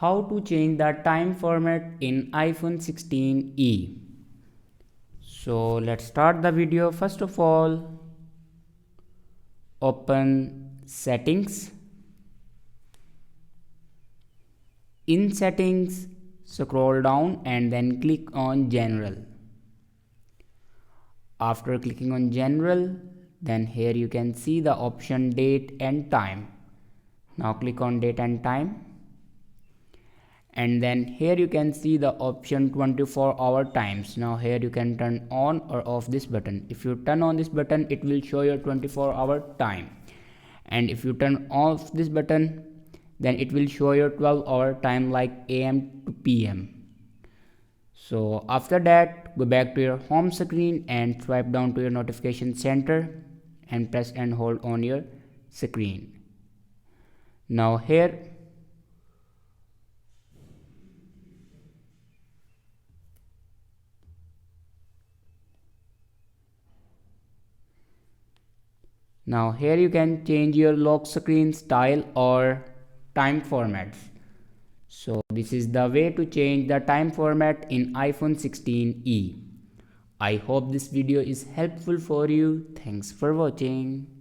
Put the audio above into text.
How to change the time format in iPhone 16e. So let's start the video. First of all, open settings. In settings, scroll down and then click on general. After clicking on general, then here you can see the option date and time. Now click on date and time, and then here you can see the option 24-hour times. Now here you can turn on or off this button. If you turn on this button, it will show your 24-hour time, and if you turn off this button, then it will show your 12-hour time, like AM to PM. So after that, go back to your home screen and swipe down to your notification center and press and hold on your screen. Now here you can change your lock screen style or time formats. So this is the way to change the time format in iPhone 16e. I hope this video is helpful for you. Thanks for watching.